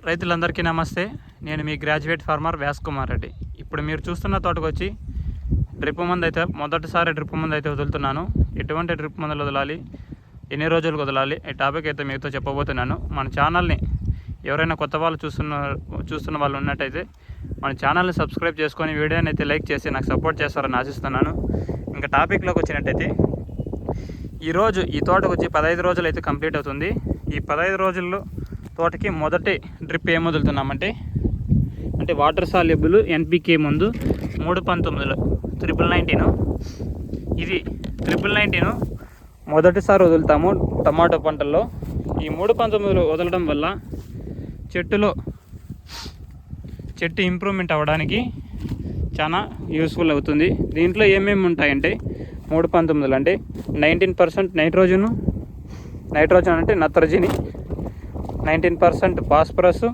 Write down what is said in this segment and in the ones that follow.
రైతులందరికీ నమస్తే. నేను మీ గ్రాడ్యుయేట్ ఫార్మర్ వ్యాస్ కుమార్ రెడ్డి. ఇప్పుడు మీరు చూస్తున్న తోటకు వచ్చి డ్రిప్ మందు అయితే మొదటిసారి డ్రిప్ మందు అయితే వదులుతున్నాను. ఎటువంటి డ్రిప్ మందులు వదలాలి, ఎన్ని రోజులకు వదలాలి, ఈ టాపిక్ అయితే మీతో చెప్పబోతున్నాను. మన ఛానల్ని ఎవరైనా కొత్త వాళ్ళు చూస్తున్న వాళ్ళు ఉన్నట్టయితే మన ఛానల్ని సబ్స్క్రైబ్ చేసుకొని వీడియోని అయితే లైక్ చేసి నాకు సపోర్ట్ చేస్తారని ఆశిస్తున్నాను. ఇంకా టాపిక్లోకి వచ్చినట్టయితే ఈరోజు ఈ తోటకు వచ్చి 15 రోజులు అయితే కంప్లీట్ అవుతుంది. ఈ 15 రోజుల్లో తోటకి మొదటి డ్రిప్ ఏం వదులుతున్నామంటే వాటర్ సాల్యుబుల్ NPK మందు 319 919. ఇది 919 మొదటిసారి వదులుతాము టమాటో పంటల్లో. ఈ 319 వదలడం వల్ల చెట్టు ఇంప్రూవ్మెంట్ అవ్వడానికి చాలా యూస్ఫుల్ అవుతుంది. దీంట్లో ఏమేమి ఉంటాయంటే 319 అంటే 19% నైట్రోజన్ అంటే నత్రజని, 19% ఫాస్ఫరస్,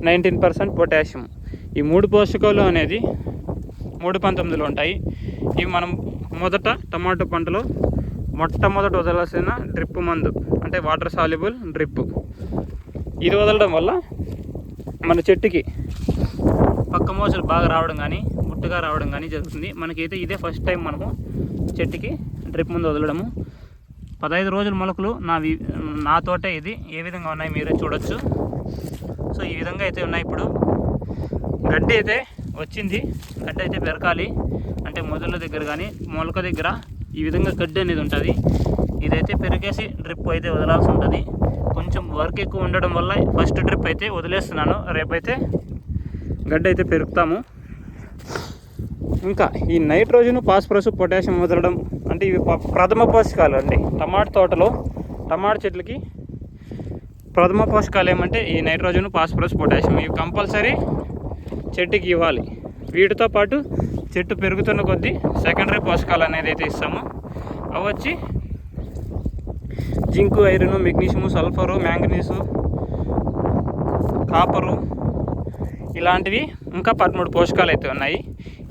19% పొటాషియం. ఈ 3 పోషకాలు అనేది 319 ఉంటాయి. ఇవి మనం మొదట టమాటో పంటలో మొట్టమొదట వదలాల్సిన డ్రిప్ మందు అంటే వాటర్ సాల్యుబుల్ డ్రిప్. ఇది వదలడం వల్ల మన చెట్టుకి పక్క మోసలు బాగా రావడం కానీ గుట్టుగా రావడం కానీ జరుగుతుంది. మనకైతే ఇదే ఫస్ట్ టైం మనము చెట్టుకి డ్రిప్ మందు వదలడము. 15 రోజుల మొలకలు నా తోటే ఇది ఏ విధంగా ఉన్నాయి మీరే చూడొచ్చు. సో ఈ విధంగా అయితే ఉన్నాయి. ఇప్పుడు గడ్డి అయితే వచ్చింది. గడ్డి అయితే పెరకాలి అంటే మొదల దగ్గర కానీ మొలక దగ్గర ఈ విధంగా గడ్డి అనేది ఉంటుంది. ఇదైతే పెరిగేసి డ్రిప్ అయితే వదలాల్సి ఉంటుంది. కొంచెం వర్క్ ఎక్కువ ఉండడం వల్ల ఫస్ట్ డ్రిప్ అయితే వదిలేస్తున్నాను. రేపైతే గడ్డి అయితే పెరుగుతాము. ఇంకా ఈ నైట్రోజన్, ఫాస్ఫరస్, పొటాషియం వదలడం అంటే ఇవి ప్రథమ పోషకాలు అండి. టమాటా తోటలో టమాటా చెట్లకి ప్రథమ పోషకాలు ఏమంటే ఈ నైట్రోజన్, ఫాస్ఫరస్, పొటాషియం ఇవి కంపల్సరీ చెట్టుకి ఇవ్వాలి. వీటితో పాటు చెట్టు పెరుగుతున్న కొద్దీ సెకండరీ పోషకాలు అనేది అయితే ఇస్తాము. అవి వచ్చి zinc, iron, magnesium, sulphur, manganese, copper ఇలాంటివి ఇంకా 13 పోషకాలు అయితే ఉన్నాయి.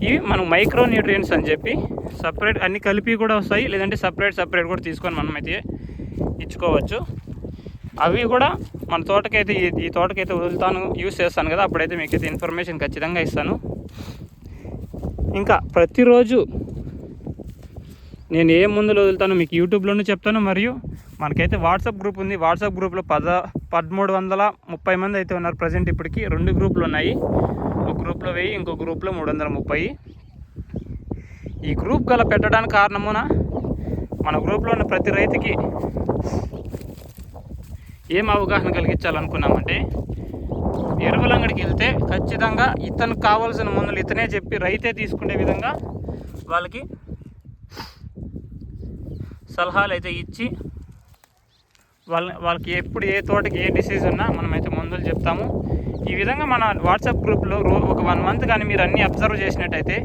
ఇవి మనం మైక్రో న్యూట్రియంట్స్ అని చెప్పి సపరేట్ అన్ని కలిపి కూడా వస్తాయి. లేదంటే సపరేట్ కూడా తీసుకొని మనం అయితే ఇచ్చుకోవచ్చు. అవి కూడా మన తోటకైతే ఈ తోటకైతే వదులుతాను, యూస్ చేస్తాను కదా, అప్పుడైతే మీకైతే ఇన్ఫర్మేషన్ ఖచ్చితంగా ఇస్తాను. ఇంకా ప్రతిరోజు నేను ఏ మందులు వదులుతాను మీకు యూట్యూబ్లోనూ చెప్తాను. మరియు మనకైతే వాట్సాప్ గ్రూప్ ఉంది. వాట్సాప్ గ్రూప్లో 1330 మంది అయితే ఉన్నారు ప్రజెంట్. ఇప్పటికి 2 గ్రూపులు ఉన్నాయి. ఒక గ్రూప్లో 1000, ఇంకో గ్రూప్లో 330. ఈ గ్రూప్ గల పెట్టడానికి కారణమున మన గ్రూప్లో ఉన్న ప్రతి రైతుకి ఏం అవగాహన కలిగించాలనుకున్నామంటే ఎరువుల అంగడికి వెళ్తే ఖచ్చితంగా ఇతనికి కావాల్సిన మందులు ఇతనే చెప్పి రైతే తీసుకునే విధంగా వాళ్ళకి సలహాలు అయితే ఇచ్చి వాళ్ళకి ఎప్పుడు ఏ తోటకి ఏ డిసీజ్ ఉన్నా మనమైతే మందులు చెప్తాము. ఈ విధంగా మన వాట్సాప్ గ్రూప్లో ఒక 1 మంత్ కానీ మీరు అన్నీ అబ్జర్వ్ చేసినట్టయితే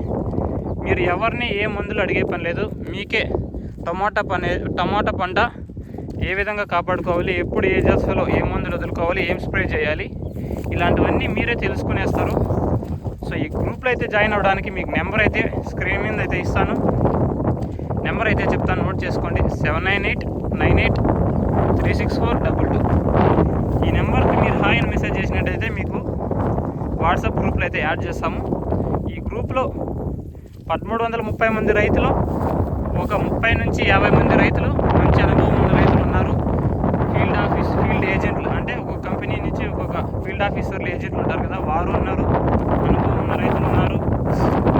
మీరు ఎవరిని ఏ మందులు అడిగే పని లేదు. మీకే టమాటా పంట ఏ విధంగా కాపాడుకోవాలి, ఎప్పుడు ఏ దశలో ఏ మందులు వదులుకోవాలి, ఏం స్ప్రే చేయాలి, ఇలాంటివన్నీ మీరే తెలుసుకునేస్తారు. సో ఈ గ్రూప్లో అయితే జాయిన్ అవ్వడానికి మీకు నెంబర్ అయితే స్క్రీన్ మీద అయితే ఇస్తాను. నెంబర్ అయితే చెప్తాను, నోట్ చేసుకోండి. 7989836422. ఈ నెంబర్కి మీరు హాయ్ అని మెసేజ్ చేసినట్టయితే మీకు వాట్సాప్ గ్రూప్లో అయితే యాడ్ చేస్తాము. ఈ గ్రూప్లో 1330 మంది రైతులు, ఒక 30 నుంచి 50 మంది రైతులు, మంచి అనుభవం ఉన్న రైతులు ఉన్నారు. ఫీల్డ్ ఏజెంట్లు అంటే ఒక్కొక్క కంపెనీ నుంచి ఒక్కొక్క ఫీల్డ్ ఆఫీసర్లు, ఏజెంట్లు ఉంటారు కదా, వారు ఉన్నారు. అనుభవం ఉన్న రైతులు ఉన్నారు.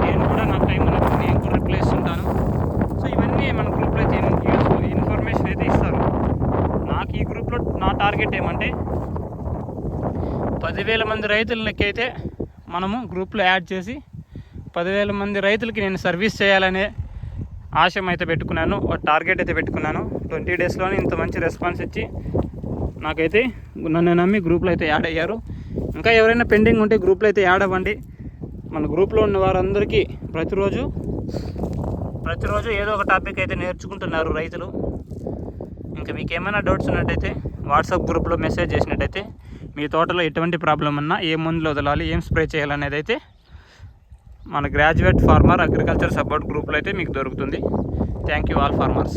నేను కూడా నాకు టైం ఉన్నప్పుడు నేను కూడా రిప్లై ఇస్తుంటాను. సో ఇవన్నీ మన గ్రూప్లో అయితే యూస్ఫుల్ ఇన్ఫర్మేషన్ అయితే ఇస్తారు. నాకు ఈ గ్రూప్లో నా టార్గెట్ ఏమంటే 10,000 మంది రైతులకి అయితే మనము గ్రూప్లో యాడ్ చేసి 10,000 మంది రైతులకి నేను సర్వీస్ చేయాలనే ఆశయం అయితే పెట్టుకున్నాను, టార్గెట్ అయితే పెట్టుకున్నాను. 20 డేస్లోనే ఇంత మంచి రెస్పాన్స్ ఇచ్చి నాకైతే నన్ను నమ్మి గ్రూప్లో అయితే యాడ్ అయ్యారు. ఇంకా ఎవరైనా పెండింగ్ ఉంటే గ్రూప్లో అయితే యాడ్ అవ్వండి. మన గ్రూప్లో ఉన్న వారందరికీ ప్రతిరోజు ఏదో ఒక టాపిక్ అయితే నేర్చుకుంటున్నారు రైతులు. ఇంకా మీకు ఏమైనా డౌట్స్ ఉన్నట్టయితే వాట్సాప్ గ్రూప్లో మెసేజ్ చేసినట్టయితే మీ తోటలో ఎటువంటి ప్రాబ్లం ఉన్నా, ఏ మందులు వదలాలి, ఏం స్ప్రే చేయాలనేది అయితే మన గ్రాడ్యుయేట్ ఫార్మర్ అగ్రికల్చర్ సపోర్ట్ గ్రూప్లో అయితే మీకు దొరుకుతుంది. Thank you all farmers.